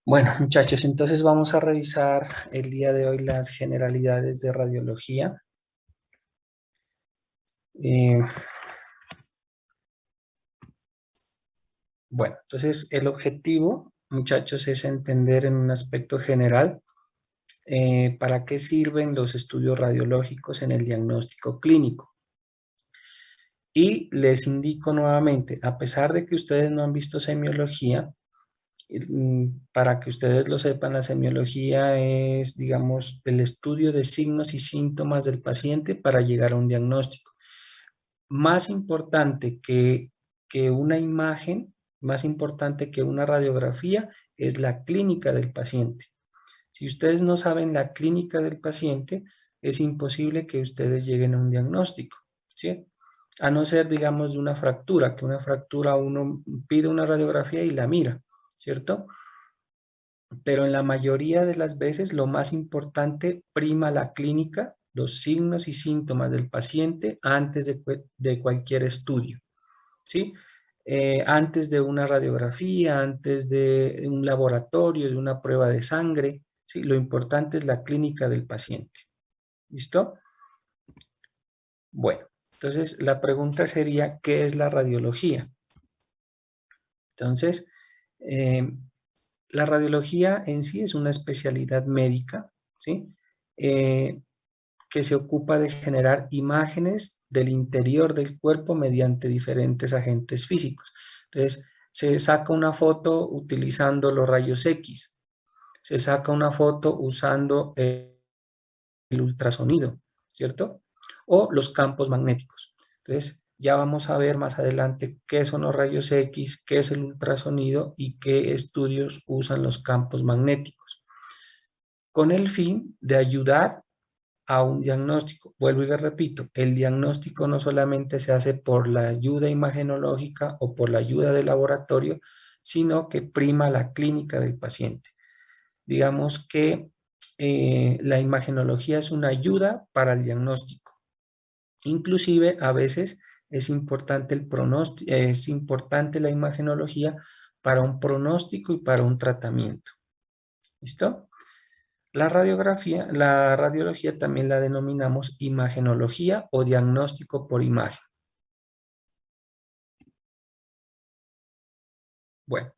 Bueno, muchachos, entonces vamos a revisar el día de hoy las generalidades de radiología. Eh, bueno, entonces el objetivo, muchachos, es entender en un aspecto general para qué sirven los estudios radiológicos en el diagnóstico clínico. Y les indico nuevamente, a pesar de que ustedes no han visto semiología, para que ustedes lo sepan, la semiología es, digamos, el estudio de signos y síntomas del paciente para llegar a un diagnóstico. Más importante que una imagen, más importante que una radiografía, es la clínica del paciente. Si ustedes no saben la clínica del paciente, es imposible que ustedes lleguen a un diagnóstico, ¿sí? A no ser, digamos, de una fractura, que una fractura uno pide una radiografía y la mira, ¿cierto? Pero en la mayoría de las veces lo más importante prima la clínica, los signos y síntomas del paciente antes de cualquier estudio, ¿sí? Antes de una radiografía, antes de un laboratorio, de una prueba de sangre, ¿sí? Lo importante es la clínica del paciente. ¿Listo? Bueno, entonces la pregunta sería, ¿qué es la radiología? Entonces, eh, la radiología en sí es una especialidad médica, ¿sí? Que se ocupa de generar imágenes del interior del cuerpo mediante diferentes agentes físicos. Entonces, se saca una foto utilizando los rayos X, se saca una foto usando el ultrasonido, ¿cierto? O los campos magnéticos. Entonces, ya vamos a ver más adelante qué son los rayos X, qué es el ultrasonido y qué estudios usan los campos magnéticos, con el fin de ayudar a un diagnóstico. Vuelvo y le repito, el diagnóstico no solamente se hace por la ayuda imagenológica o por la ayuda del laboratorio, sino que prima la clínica del paciente. Digamos que la imagenología es una ayuda para el diagnóstico. Inclusive a veces es importante el pronóstico, es importante la imagenología para un pronóstico y para un tratamiento. ¿Listo? La radiología también la denominamos imagenología o diagnóstico por imagen. Bueno,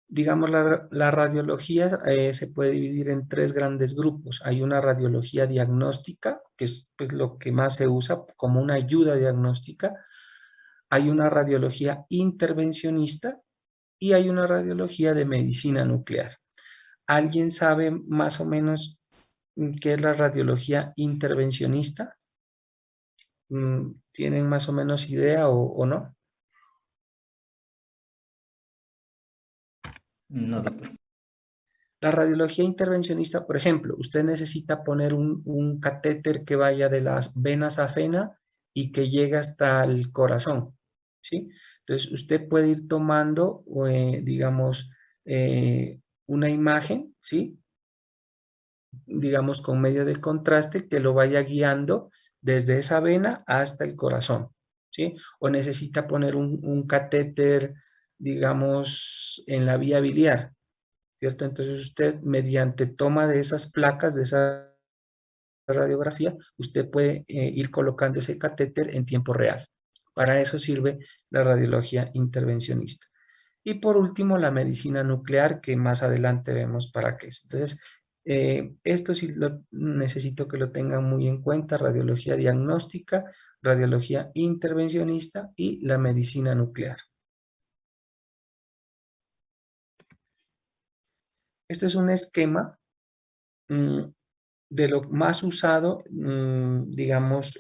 digamos la radiología se puede dividir en tres grandes grupos. Hay una radiología diagnóstica, que es pues, lo que más se usa como una ayuda diagnóstica. Hay una radiología intervencionista y hay una radiología de medicina nuclear. ¿Alguien sabe más o menos qué es la radiología intervencionista? ¿Tienen más o menos idea o no? No, doctor. La radiología intervencionista, por ejemplo, usted necesita poner un catéter que vaya de las venas a vena y que llegue hasta el corazón, ¿sí? Entonces, usted puede ir tomando, digamos, una imagen, ¿sí? Digamos, con medio de contraste que lo vaya guiando desde esa vena hasta el corazón, ¿sí? O necesita poner un catéter, digamos, en la vía biliar, ¿cierto? Entonces usted, mediante toma de esas placas, de esa radiografía, usted puede ir colocando ese catéter en tiempo real. Para eso sirve la radiología intervencionista. Y por último, la medicina nuclear, que más adelante vemos para qué es. Entonces, esto sí necesito que lo tengan muy en cuenta: radiología diagnóstica, radiología intervencionista y la medicina nuclear. Este es un esquema mm, de lo más usado, digamos,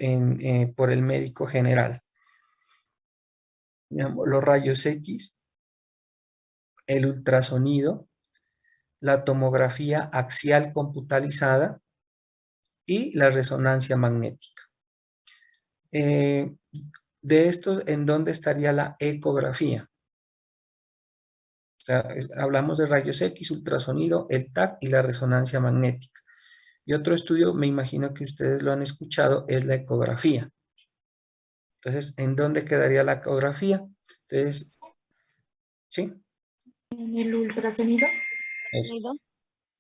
por el médico general. Digamos, los rayos X, el ultrasonido, la tomografía axial computarizada y la resonancia magnética. De esto, ¿en dónde estaría la ecografía? O sea, hablamos de rayos X, ultrasonido, el TAC y la resonancia magnética. Y otro estudio, me imagino que ustedes lo han escuchado, es la ecografía. Entonces, ¿en dónde quedaría la ecografía? Entonces, ¿sí? En el ultrasonido. Eso, ultrasonido.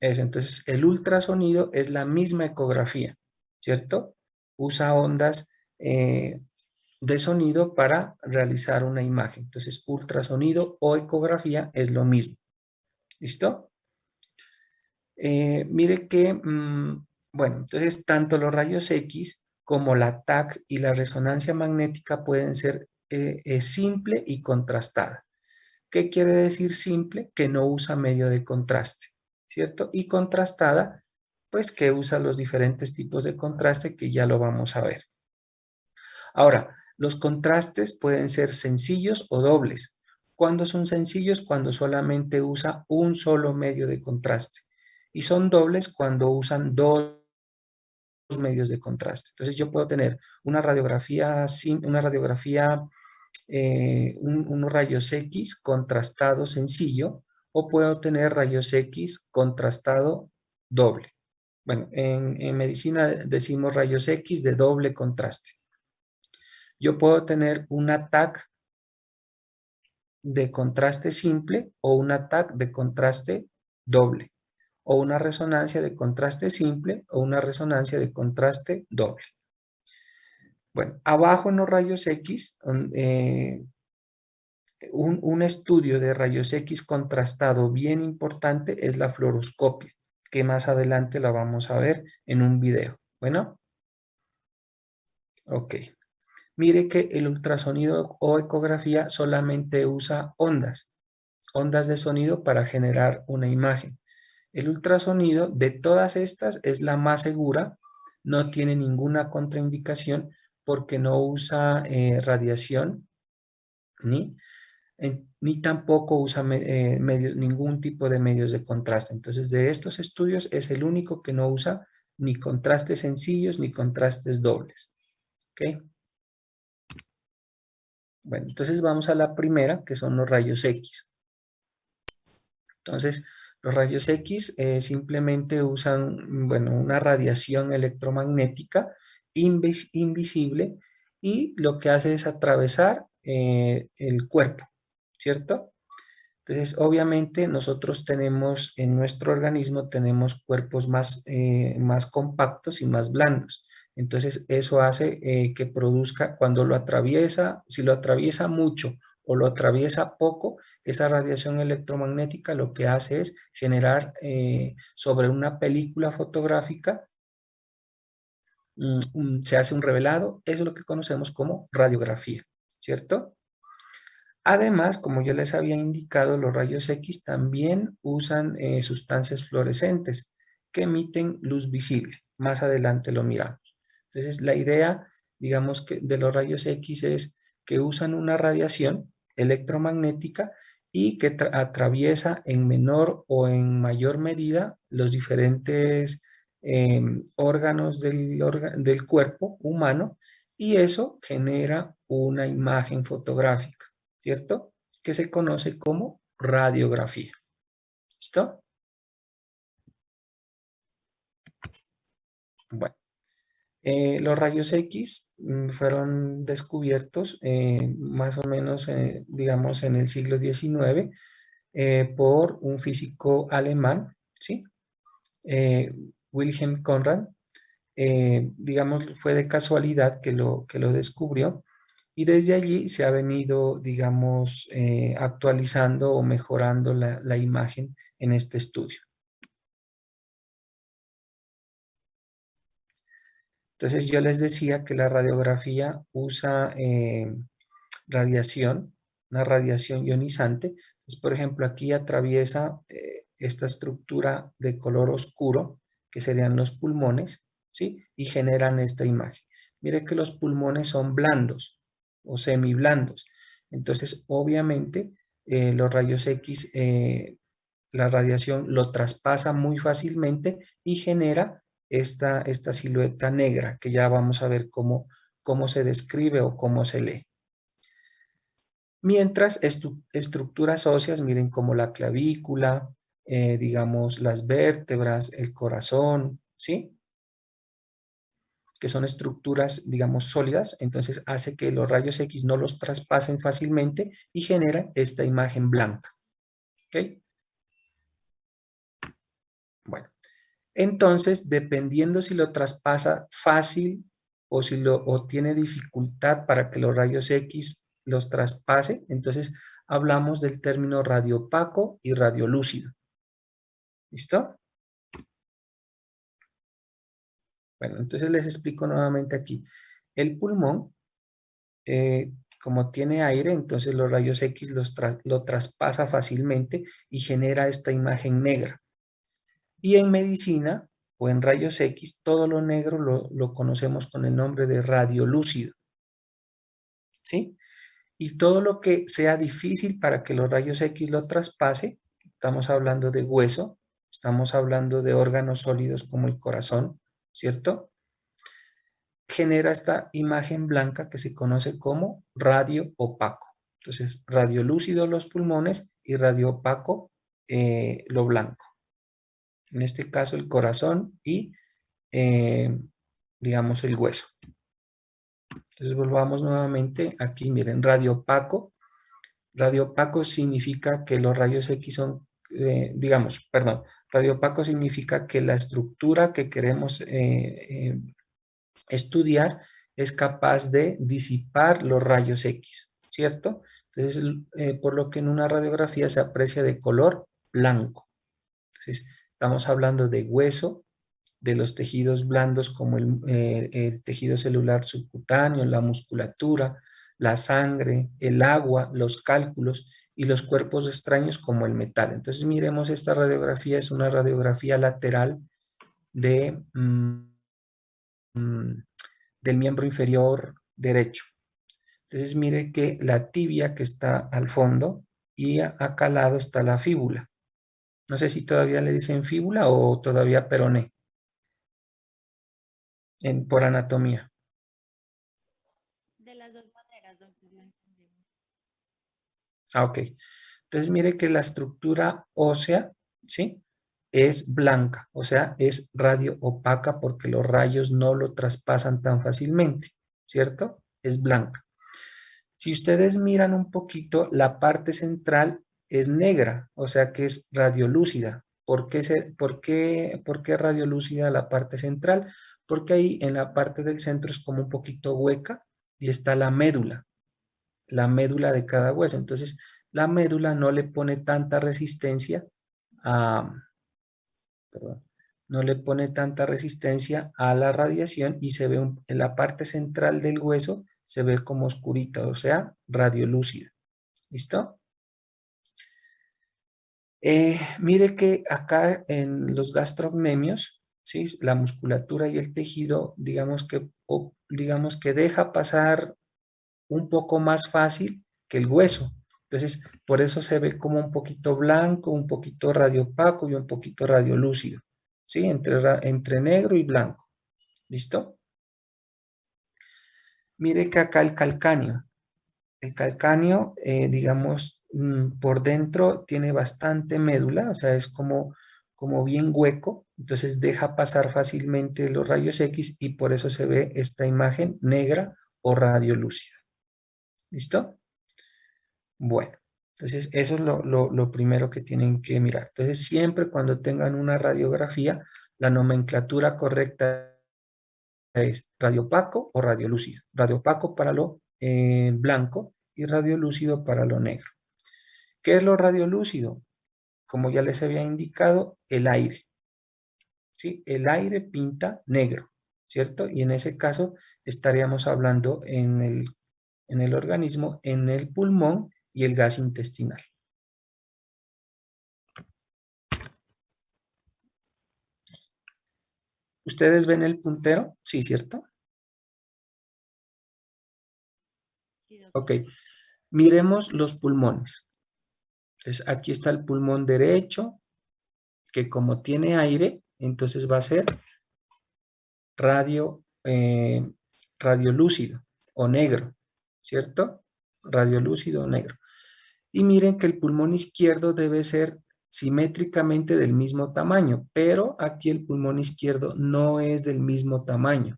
eso. Entonces, el ultrasonido es la misma ecografía, ¿cierto? Usa ondas de sonido para realizar una imagen. Entonces, ultrasonido o ecografía es lo mismo. ¿Listo? Mire que, bueno, entonces tanto los rayos X como la TAC y la resonancia magnética pueden ser simple y contrastada. ¿Qué quiere decir simple? Que no usa medio de contraste, ¿cierto? Y contrastada, pues que usa los diferentes tipos de contraste que ya lo vamos a ver. Ahora, los contrastes pueden ser sencillos o dobles. ¿Cuándo son sencillos? Cuando solamente usa un solo medio de contraste. Y son dobles cuando usan dos medios de contraste. Entonces yo puedo tener una radiografía, unos rayos X contrastado sencillo, o puedo tener rayos X contrastado doble. Bueno, en medicina decimos rayos X de doble contraste. Yo puedo tener una TAC de contraste simple o una TAC de contraste doble, o una resonancia de contraste simple o una resonancia de contraste doble. Bueno, abajo en los rayos X, un estudio de rayos X contrastado bien importante es la fluoroscopia, que más adelante la vamos a ver en un video. Bueno, ok. Mire que el ultrasonido o ecografía solamente usa ondas de sonido para generar una imagen. El ultrasonido de todas estas es la más segura, no tiene ninguna contraindicación porque no usa radiación ni tampoco usa ningún tipo de medios de contraste. Entonces, de estos estudios es el único que no usa ni contrastes sencillos ni contrastes dobles. ¿Ok? Bueno, entonces vamos a la primera, que son los rayos X. Entonces, los rayos X simplemente usan, bueno, una radiación electromagnética invisible, y lo que hace es atravesar el cuerpo, ¿cierto? Entonces, obviamente nosotros tenemos en nuestro organismo, tenemos cuerpos más compactos y más blandos. Entonces, eso hace que produzca, cuando lo atraviesa, si lo atraviesa mucho o lo atraviesa poco, esa radiación electromagnética lo que hace es generar sobre una película fotográfica, se hace un revelado. Eso es lo que conocemos como radiografía, ¿cierto? Además, como yo les había indicado, los rayos X también usan sustancias fluorescentes que emiten luz visible. Más adelante lo miramos. Entonces, la idea, digamos, que de los rayos X es que usan una radiación electromagnética y que atraviesa en menor o en mayor medida los diferentes órganos del cuerpo humano, y eso genera una imagen fotográfica, ¿cierto? Que se conoce como radiografía. ¿Listo? Bueno, los rayos X fueron descubiertos más o menos, digamos, en el siglo XIX por un físico alemán, ¿sí? Eh, Wilhelm Conrad. Digamos, fue de casualidad que lo descubrió, y desde allí se ha venido, digamos, actualizando o mejorando la imagen en este estudio. Entonces yo les decía que la radiografía usa radiación, una radiación ionizante. Entonces, por ejemplo, aquí atraviesa esta estructura de color oscuro, que serían los pulmones, ¿sí? Y generan esta imagen. Mire que los pulmones son blandos o semiblandos. Entonces, obviamente, los rayos X, la radiación lo traspasa muy fácilmente y genera esta silueta negra, que ya vamos a ver cómo se describe o cómo se lee. Mientras estructuras óseas, miren, como la clavícula, digamos las vértebras, el corazón, ¿sí? Que son estructuras, digamos, sólidas, entonces hace que los rayos X no los traspasen fácilmente y genera esta imagen blanca, ¿ok? Bueno, entonces, dependiendo si lo traspasa fácil o si o tiene dificultad para que los rayos X los traspase, entonces hablamos del término radioopaco y radiolúcido. ¿Listo? Bueno, entonces les explico nuevamente aquí. El pulmón, como tiene aire, entonces los rayos X lo traspasa fácilmente y genera esta imagen negra. Y en medicina o en rayos X, todo lo negro lo conocemos con el nombre de radiolúcido. ¿Sí? Y todo lo que sea difícil para que los rayos X lo traspase, estamos hablando de hueso, estamos hablando de órganos sólidos como el corazón, ¿cierto? Genera esta imagen blanca que se conoce como radio opaco. Entonces, radiolúcido los pulmones y radio opaco lo blanco. En este caso el corazón y, digamos, el hueso. Entonces volvamos nuevamente aquí, miren, radio opaco. Radio opaco significa que los rayos X son, radio opaco significa que la estructura que queremos estudiar es capaz de disipar los rayos X, ¿cierto? Entonces, por lo que en una radiografía se aprecia de color blanco. Entonces, estamos hablando de hueso, de los tejidos blandos como el tejido celular subcutáneo, la musculatura, la sangre, el agua, los cálculos y los cuerpos extraños como el metal. Entonces miremos, esta radiografía es una radiografía lateral de, del miembro inferior derecho. Entonces mire que la tibia que está al fondo y acá al lado está la fíbula. No sé si todavía le dicen fíbula o todavía peroné por anatomía. De las dos maneras, doctor, lo entendemos. Ah, ok. Entonces mire que la estructura ósea, ¿sí? Es blanca, o sea, es radio opaca porque los rayos no lo traspasan tan fácilmente, ¿cierto? Es blanca. Si ustedes miran un poquito, la parte central es negra, o sea que es radiolúcida. ¿Por qué radiolúcida la parte central? Porque ahí en la parte del centro es como un poquito hueca y está la médula de cada hueso. Entonces, la médula no le pone tanta resistencia a, perdón, no le pone tanta resistencia a la radiación y se ve en la parte central del hueso se ve como oscurita, o sea, radiolúcida. ¿Listo? Mire que acá en los gastrocnemios, ¿sí? La musculatura y el tejido, digamos que deja pasar un poco más fácil que el hueso. Entonces, por eso se ve como un poquito blanco, un poquito radiopaco y un poquito radiolúcido. ¿Sí? Entre negro y blanco. ¿Listo? Mire que acá el calcáneo. El calcáneo, digamos, por dentro tiene bastante médula, o sea, es como bien hueco, entonces deja pasar fácilmente los rayos X y por eso se ve esta imagen negra o radiolúcida. ¿Listo? Bueno, entonces eso es lo primero que tienen que mirar. Entonces siempre cuando tengan una radiografía, la nomenclatura correcta es radiopaco o radiolúcido. Radiopaco para lo blanco y radiolúcido para lo negro. ¿Qué es lo radiolúcido? Como ya les había indicado, el aire. ¿Sí? El aire pinta negro, ¿cierto? Y en ese caso estaríamos hablando en el organismo, en el pulmón y el gas intestinal. ¿Ustedes ven el puntero? Sí, ¿cierto? Sí, doctor. Ok. Miremos los pulmones. Entonces, aquí está el pulmón derecho, que como tiene aire, entonces va a ser radiolúcido o negro, ¿cierto? Radiolúcido o negro. Y miren que el pulmón izquierdo debe ser simétricamente del mismo tamaño, pero aquí el pulmón izquierdo no es del mismo tamaño.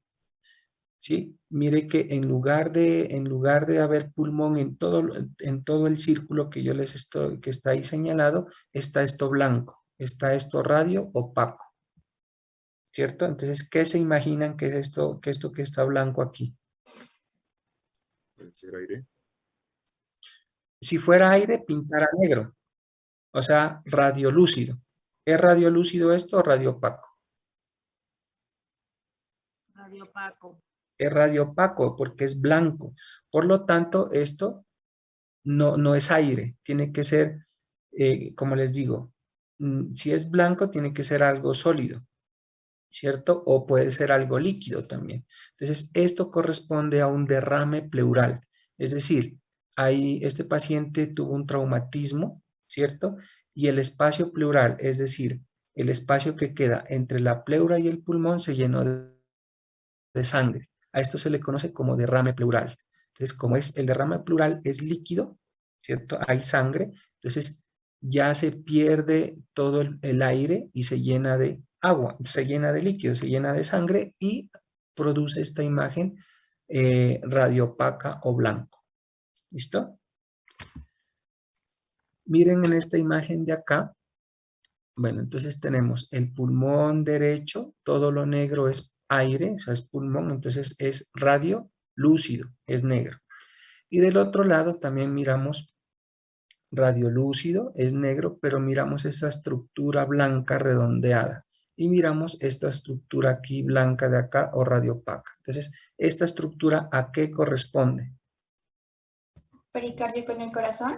¿Sí? Mire que en lugar de haber pulmón en todo el círculo que yo que está ahí señalado, está esto blanco. está esto radio opaco, ¿cierto? Entonces, ¿qué se imaginan que es esto que está blanco aquí? Puede ser aire. Si fuera aire, pintara negro, o sea, radiolúcido. ¿Es radiolúcido esto o radio opaco? Radio Paco. Es radio opaco porque es blanco. Por lo tanto, esto no es aire, tiene que ser, como les digo, si es blanco, tiene que ser algo sólido, ¿cierto? O puede ser algo líquido también. Entonces, esto corresponde a un derrame pleural. Es decir, este paciente tuvo un traumatismo, ¿cierto? Y el espacio pleural, es decir, el espacio que queda entre la pleura y el pulmón se llenó de sangre. A esto se le conoce como derrame pleural. Entonces, como es el derrame pleural es líquido, ¿cierto? Hay sangre, entonces ya se pierde todo el aire y se llena de agua, se llena de líquido, se llena de sangre y produce esta imagen radiopaca o blanco. ¿Listo? Miren en esta imagen de acá. Bueno, entonces tenemos el pulmón derecho, todo lo negro es aire, o sea, es pulmón, entonces es radio lúcido, es negro. Y del otro lado también miramos radiolúcido, es negro, pero miramos esa estructura blanca redondeada. Y miramos esta estructura aquí blanca de acá o radiopaca. Entonces, ¿esta estructura a qué corresponde? Pericardio con el corazón.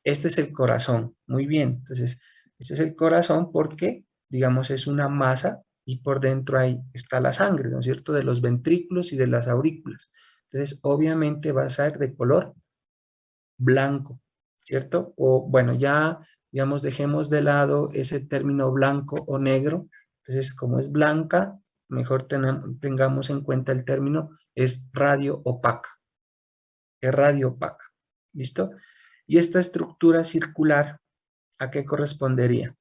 Este es el corazón. Muy bien. Entonces, este es el corazón porque, digamos, es una masa y por dentro ahí está la sangre, ¿no es cierto? De los ventrículos y de las aurículas. Entonces, obviamente va a ser de color blanco, ¿cierto? O bueno, ya, digamos, dejemos de lado ese término blanco o negro. Entonces, como es blanca, mejor tengamos en cuenta el término es radio opaca. Es radio opaca. ¿Listo? Y esta estructura circular, ¿a qué correspondería?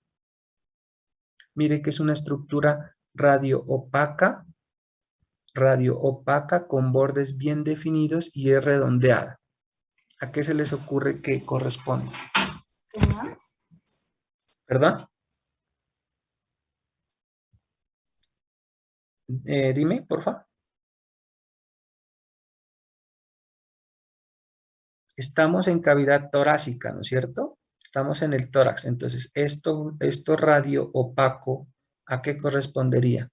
Mire que es una estructura radio opaca con bordes bien definidos y es redondeada. ¿A qué se les ocurre que corresponde? Riñón. ¿Perdón? Dime, por favor. Estamos en cavidad torácica, ¿no es cierto? Estamos en el tórax. Entonces, esto radio opaco, ¿a qué correspondería?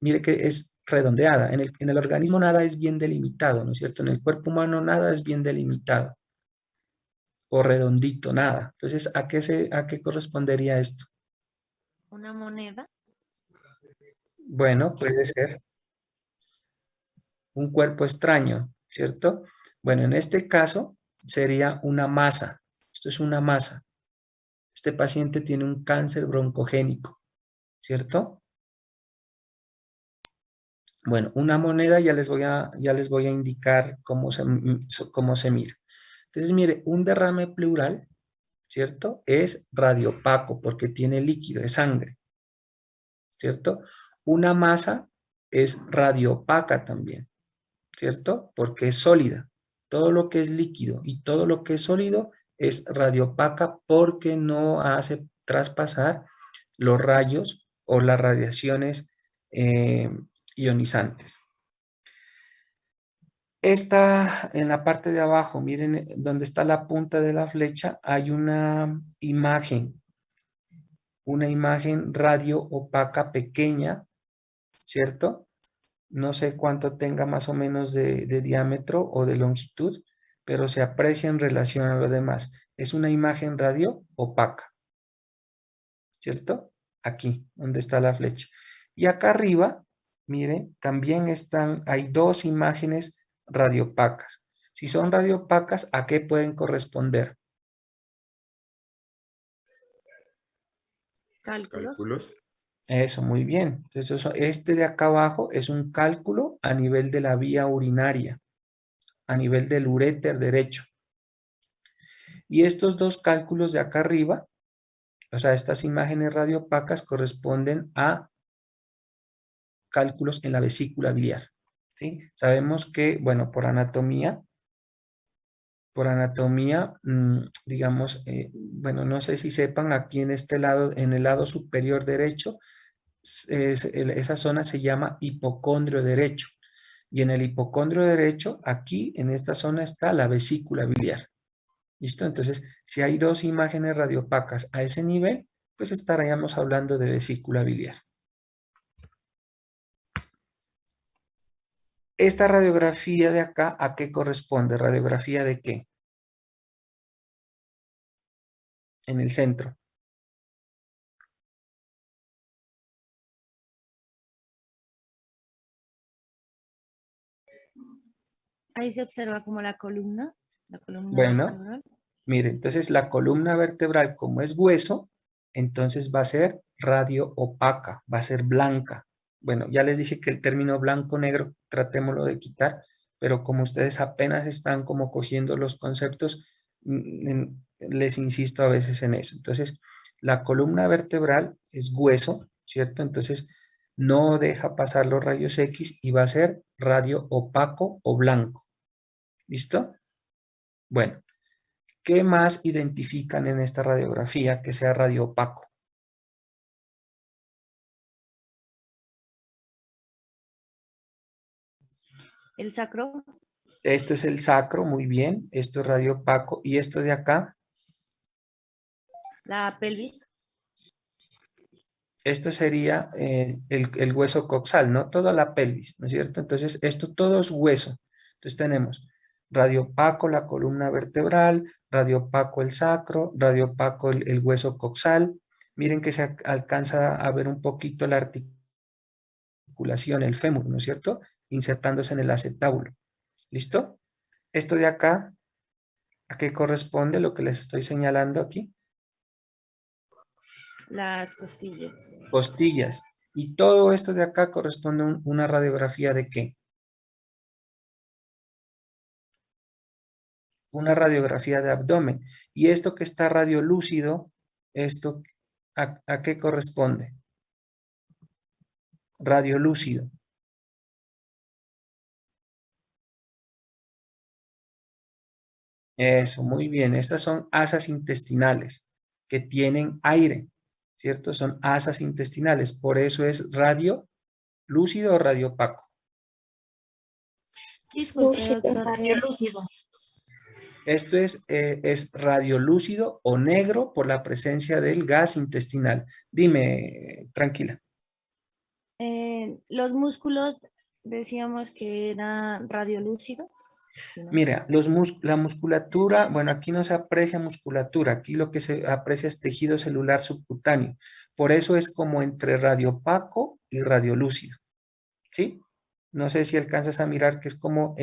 Mire que es redondeada. En el organismo nada es bien delimitado, ¿no es cierto? En el cuerpo humano nada es bien delimitado. O redondito, nada. Entonces, ¿a qué correspondería esto? Una moneda. Bueno, puede ser un cuerpo extraño, ¿cierto? Bueno, en este caso sería una masa. Esto es una masa. Este paciente tiene un cáncer broncogénico, ¿cierto? Bueno, una moneda ya les voy a indicar cómo se mira. Entonces, mire, un derrame pleural, ¿cierto? Es radiopaco porque tiene líquido, es sangre, ¿cierto? Una masa es radiopaca también, ¿cierto? Porque es sólida. Todo lo que es líquido y todo lo que es sólido es radiopaca porque no hace traspasar los rayos o las radiaciones eh, ionizantes. Esta, en la parte de abajo, miren donde está la punta de la flecha, hay una imagen radio opaca pequeña, ¿cierto? No sé cuánto tenga más o menos de diámetro o de longitud, pero se aprecia en relación a lo demás. Es una imagen radio opaca, ¿cierto? Aquí, donde está la flecha. Y acá arriba, mire, también hay dos imágenes radiopacas. Si son radiopacas, ¿a qué pueden corresponder? Cálculos. Cálculos. Eso, muy bien. Entonces, este de acá abajo es un cálculo a nivel de la vía urinaria, a nivel del uréter derecho. Y estos dos cálculos de acá arriba, o sea, estas imágenes radiopacas corresponden a cálculos en la vesícula biliar, ¿sí? Sabemos que, bueno, por anatomía, por anatomía, digamos, bueno, no sé si sepan, aquí en este lado, en el lado superior derecho, esa zona se llama hipocondrio derecho. Y en el hipocondrio derecho, aquí en esta zona está la vesícula biliar. ¿Listo? Entonces, si hay dos imágenes radiopacas a ese nivel, pues estaríamos hablando de vesícula biliar. Esta radiografía de acá, ¿a qué corresponde? ¿Radiografía de qué? En el centro. Ahí se observa como la columna Bueno, vertebral. mire, entonces la columna vertebral, como es hueso, entonces va a ser radio opaca, va a ser blanca. Bueno, ya les dije que el término blanco-negro tratémoslo de quitar, pero como ustedes apenas están como cogiendo los conceptos, les insisto a veces en eso. Entonces, la columna vertebral es hueso, ¿cierto? Entonces, no deja pasar los rayos X y va a ser radio opaco o blanco. ¿Listo? Bueno. ¿Qué más identifican en esta radiografía que sea radiopaco? El sacro, Esto es el sacro, muy bien. Esto es radiopaco. ¿Y esto de acá? la pelvis, Esto sería el hueso coxal, ¿no? Toda la pelvis, ¿no es cierto? Entonces, esto todo es hueso. Entonces tenemos radiopaco la columna vertebral, radiopaco el sacro, radiopaco el hueso coxal. Miren que se alcanza a ver un poquito la articulación, el fémur, ¿no es cierto? Insertándose en el acetábulo. ¿Listo? Esto de acá, ¿a qué corresponde lo que les estoy señalando aquí? las costillas, Costillas. Y todo esto de acá corresponde a una radiografía de ¿qué? Una radiografía de abdomen. Y esto que está radiolúcido, esto, ¿a qué corresponde? Radiolúcido. Eso, muy bien. Estas son asas intestinales que tienen aire, ¿cierto? Son asas intestinales. Por eso es radio lúcido o radio opaco. disculpe Lúcido. doctor, lúcido, Esto es radiolúcido o negro por la presencia del gas intestinal. Dime, tranquila. los músculos decíamos que era radiolúcido, ¿sí, no? Mira, la musculatura, bueno, aquí no se aprecia musculatura, aquí lo que se aprecia es tejido celular subcutáneo. Por eso es como entre radiopaco y radiolúcido, ¿sí? No sé si alcanzas a mirar que es como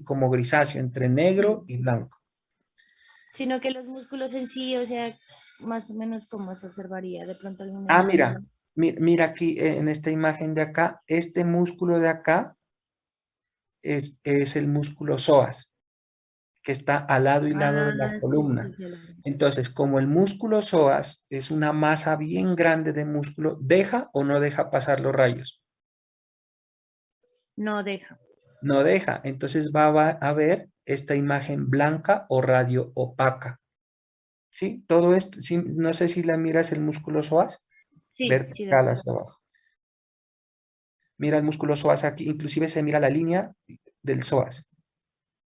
como grisáceo, entre negro y blanco. Sino que los músculos en sí, o sea, más o menos cómo se observaría, de pronto alguna Ah, imagen. mira aquí en esta imagen de acá, este músculo de acá es el músculo psoas, que está al lado y lado de la Sí, columna. sí, ya lo vi. Entonces, como el músculo psoas es una masa bien grande de músculo, ¿deja o no deja pasar los rayos? No deja. No deja. Entonces va a ver esta imagen blanca o radio opaca. ¿Sí? Todo esto, sí, no sé si la miras el músculo psoas, Sí, sí, vertical doctor. hacia abajo. Mira el músculo psoas aquí, inclusive se mira la línea del psoas,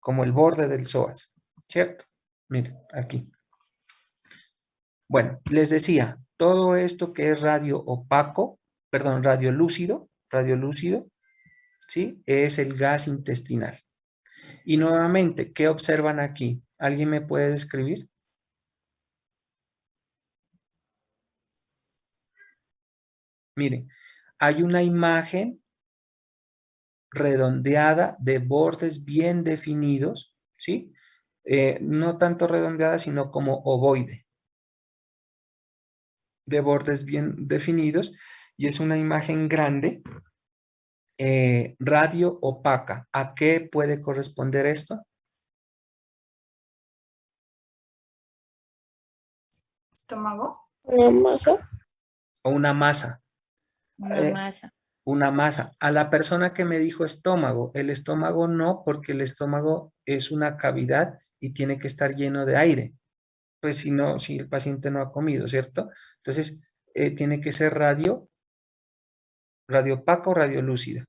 como el borde del psoas, ¿cierto? Mira, aquí. Bueno, les decía, todo esto que es radio opaco, perdón, radiolúcido, ¿sí? Es el gas intestinal. Y nuevamente, ¿qué observan aquí? ¿Alguien me puede describir? Miren, hay una imagen redondeada de bordes bien definidos, ¿sí? No tanto redondeada, sino como ovoide, de bordes bien definidos, y es una imagen grande, radio opaca. ¿A qué puede corresponder esto? Estómago. Una masa. O una masa. Una Eh, masa. una masa. A la persona que me dijo estómago, el estómago no, porque el estómago es una cavidad y tiene que estar lleno de aire. Pues si no, si el paciente no ha comido, ¿cierto? Entonces, tiene que ser radio opaca o radiolúcida,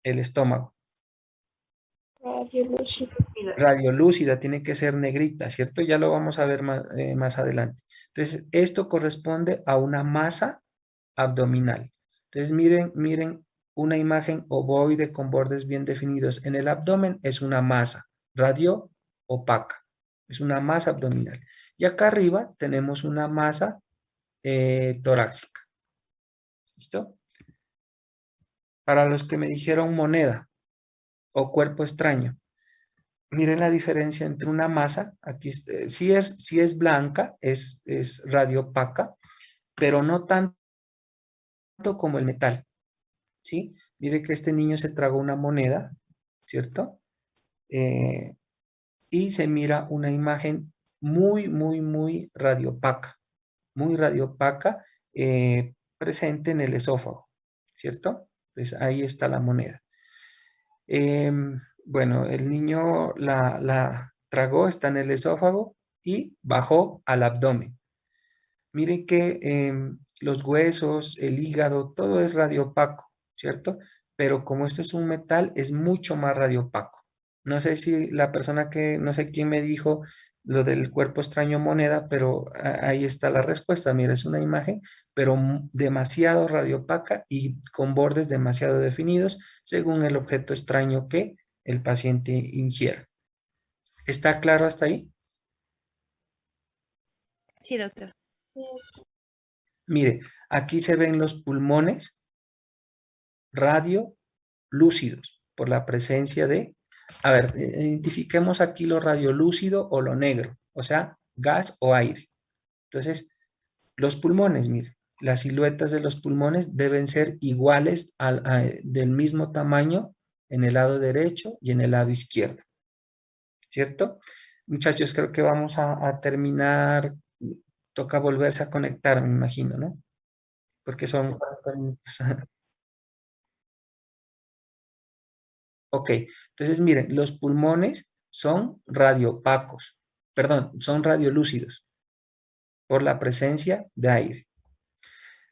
el estómago. Radiolúcida. Radiolúcida tiene que ser negrita, ¿cierto? Ya lo vamos a ver más adelante. Entonces, esto corresponde a una masa abdominal. Entonces, miren una imagen ovoide con bordes bien definidos. En el abdomen es una masa radio opaca, es una masa abdominal. Y acá arriba tenemos una masa torácica. ¿Listo? Para los que me dijeron moneda o cuerpo extraño, miren la diferencia entre una masa, aquí si es blanca, es radio opaca, pero no tanto como el metal, ¿sí? Mire que este niño se tragó una moneda, ¿cierto? Eh, y se mira una imagen muy radiopaca, muy radiopaca, presente en el esófago, ¿cierto? Entonces ahí está la moneda. Bueno, el niño la tragó, está en el esófago y bajó al abdomen. Miren que los huesos, el hígado, todo es radiopaco, ¿cierto? Pero como esto es un metal, es mucho más radiopaco. No sé si la persona que, no sé quién me dijo lo del cuerpo extraño moneda, pero ahí está la respuesta. Mira, es una imagen, pero demasiado radiopaca y con bordes demasiado definidos según el objeto extraño que el paciente ingiera. ¿Está claro hasta ahí? Sí, doctor. Mire, aquí se ven los pulmones radiolúcidos por la presencia de, a ver, identifiquemos aquí lo radiolúcido o lo negro, o sea, gas o aire. Entonces, los pulmones, mire, las siluetas de los pulmones deben ser iguales del mismo tamaño en el lado derecho y en el lado izquierdo, ¿cierto? Muchachos, creo que vamos a terminar, toca volverse a conectar, me imagino, ¿no? Porque son 40 minutos. Ok, entonces miren, los pulmones son radiopacos, perdón, son radiolúcidos por la presencia de aire.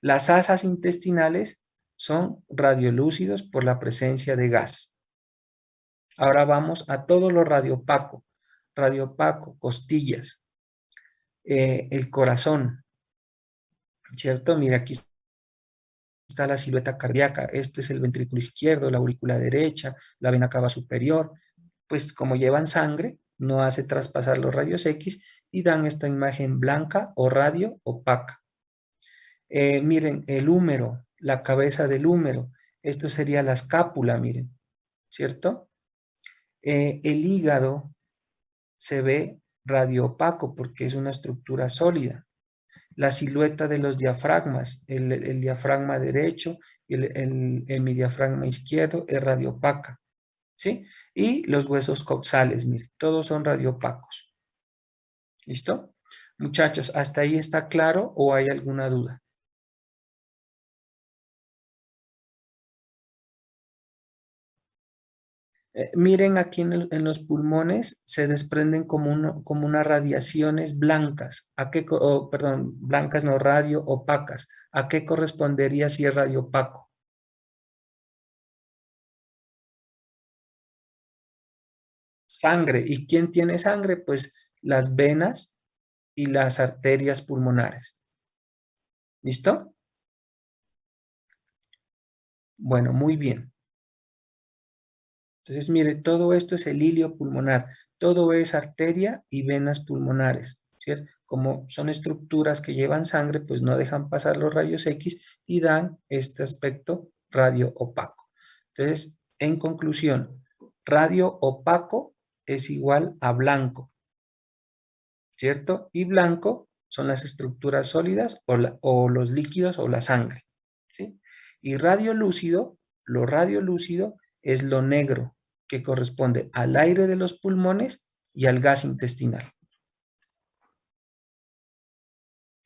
Las asas intestinales son radiolúcidos por la presencia de gas. Ahora vamos a todo lo radiopaco. Radiopaco, costillas, el corazón, ¿cierto? Mira, aquí está la silueta cardíaca. Este es el ventrículo izquierdo, la aurícula derecha, la vena cava superior. Pues como llevan sangre, no hace traspasar los rayos X y dan esta imagen blanca o radio opaca. Miren, el húmero, la cabeza del húmero, esto sería la escápula, miren, ¿cierto? El hígado se ve radio opaco porque es una estructura sólida. La silueta de los diafragmas, el diafragma derecho y el hemidiafragma izquierdo es radio opaca. ¿Sí? Y los huesos coxales, miren, todos son radiopacos. ¿Listo? Muchachos, ¿hasta ahí está claro o hay alguna duda? Miren aquí en los pulmones se desprenden como unas radiaciones blancas. ¿A qué, perdón, blancas no, radio opacas? ¿A qué correspondería si es radio opaco? Sangre. ¿Y quién tiene sangre? Pues las venas y las arterias pulmonares. ¿Listo? Bueno, muy bien. Entonces, mire, todo esto es el hilio pulmonar, todo es arteria y venas pulmonares, ¿cierto? Como son estructuras que llevan sangre, pues no dejan pasar los rayos X y dan este aspecto radio opaco. Entonces, en conclusión, radio opaco es igual a blanco, ¿cierto? Y blanco son las estructuras sólidas o los líquidos o la sangre, ¿sí? Y radiolúcido, lo radiolúcido es lo negro, que corresponde al aire de los pulmones y al gas intestinal.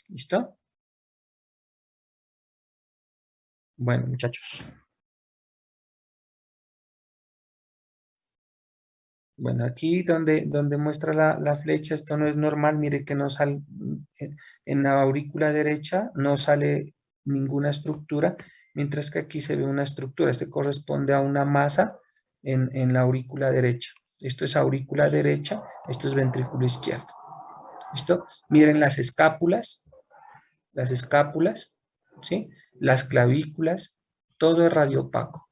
¿Listo? Bueno, muchachos. Bueno, aquí donde muestra la flecha, esto no es normal, mire que no sale, en la aurícula derecha no sale ninguna estructura, mientras que aquí se ve una estructura. Este corresponde a una masa en la aurícula derecha. Esto es aurícula derecha, esto es ventrículo izquierdo. ¿Listo? Miren las escápulas, ¿sí? Las clavículas, todo es radiopaco,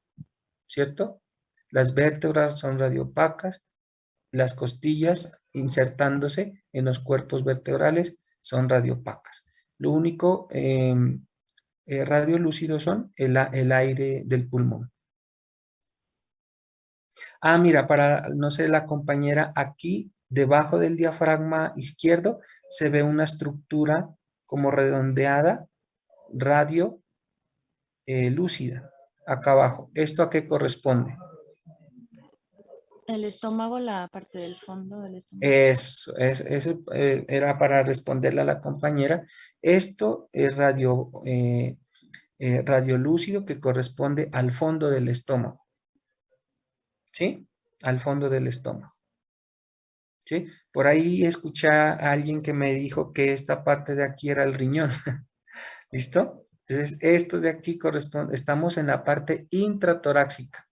¿cierto? Las vértebras son radiopacas, las costillas insertándose en los cuerpos vertebrales son radiopacas. Lo único radiolúcido son el aire del pulmón. Ah, mira, para, no sé, la compañera, aquí debajo del diafragma izquierdo se ve una estructura como redondeada, radio lúcida, acá abajo. ¿Esto a qué corresponde? El estómago, la parte del fondo del estómago. Eso era para responderle a la compañera. Esto es radiolúcido que corresponde al fondo del estómago. ¿Sí? Al fondo del estómago. ¿Sí? Por ahí escuché a alguien que me dijo que esta parte de aquí era el riñón. ¿Listo? Entonces, esto de aquí corresponde, estamos en la parte intratorácica,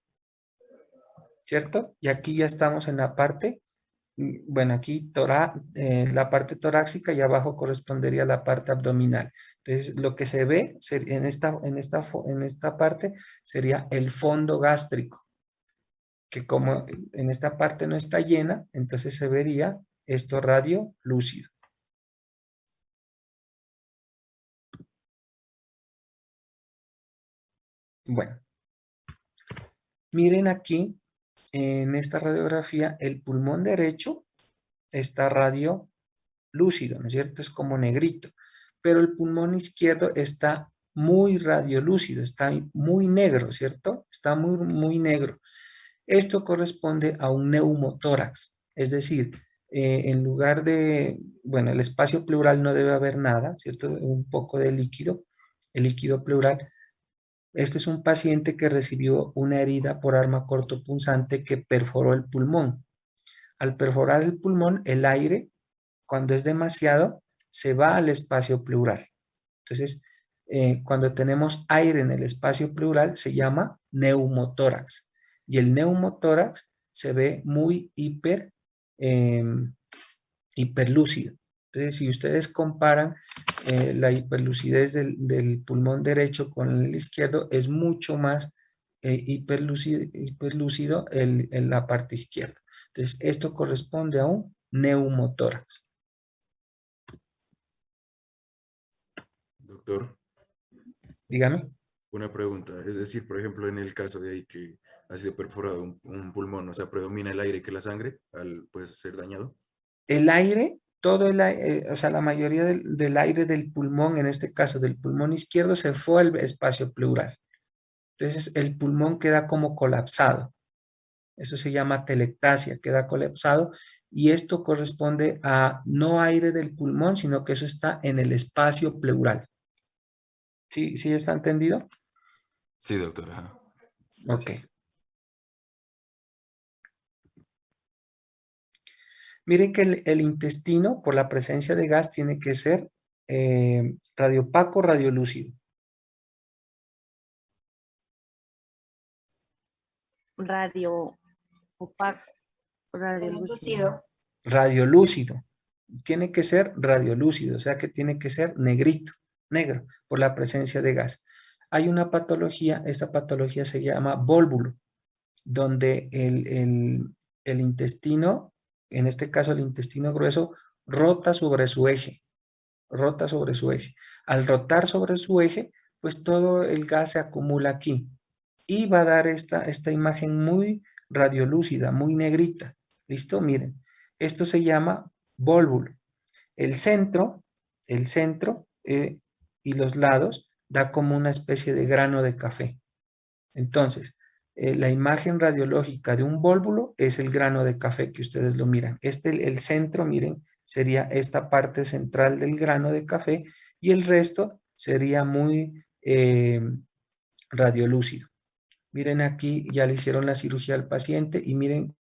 ¿cierto? Y aquí ya estamos en la parte, bueno, aquí la parte torácica y abajo correspondería a la parte abdominal. Entonces, lo que se ve en esta parte sería el fondo gástrico, que como en esta parte no está llena, entonces se vería esto radio lúcido. Bueno, miren aquí, en esta radiografía, el pulmón derecho está radio lúcido, ¿no es cierto? Es como negrito, pero el pulmón izquierdo está muy radiolúcido, está muy negro, ¿cierto? Está muy negro. Esto corresponde a un neumotórax, es decir, en lugar de, bueno, el espacio pleural no debe haber nada, ¿cierto? Un poco de líquido, el líquido pleural. Este es un paciente que recibió una herida por arma cortopunzante que perforó el pulmón. Al perforar el pulmón, el aire, cuando es demasiado, se va al espacio pleural. Entonces, cuando tenemos aire en el espacio pleural, se llama neumotórax. Y el neumotórax se ve muy hiperlúcido. Entonces, si ustedes comparan la hiperlucidez del pulmón derecho con el izquierdo, es mucho más hiperlúcido en la parte izquierda. Entonces, esto corresponde a un neumotórax. Doctor, Dígame. una pregunta. Es decir, por ejemplo, en el caso de ahí que ha sido perforado un pulmón, o sea, predomina el aire que la sangre al pues, ser dañado. El aire, todo el aire, o sea, la mayoría del aire del pulmón, en este caso del pulmón izquierdo, se fue al espacio pleural. Entonces, el pulmón queda como colapsado. Eso se llama telectasia, queda colapsado. Y esto corresponde a no aire del pulmón, sino que eso está en el espacio pleural. ¿Sí, sí está entendido? Sí, doctor. Ajá. Ok. Miren que el intestino, por la presencia de gas, tiene que ser radiopaco, radiolúcido. Radio opaco, radio lúcido. Lúcido. Radiolúcido. Tiene que ser radiolúcido, o sea que tiene que ser negrito, negro, por la presencia de gas. Hay una patología, esta patología se llama vólvulo, donde el intestino, en este caso el intestino grueso, rota sobre su eje, rota sobre su eje. Al rotar sobre su eje, pues todo el gas se acumula aquí y va a dar esta imagen muy radiolúcida, muy negrita. ¿Listo? Miren, esto se llama vólvulo. El centro y los lados da como una especie de grano de café. Entonces, la imagen radiológica de un vólvulo es el grano de café que ustedes lo miran. El centro, miren, sería esta parte central del grano de café y el resto sería muy radiolúcido. Miren aquí, ya le hicieron la cirugía al paciente y miren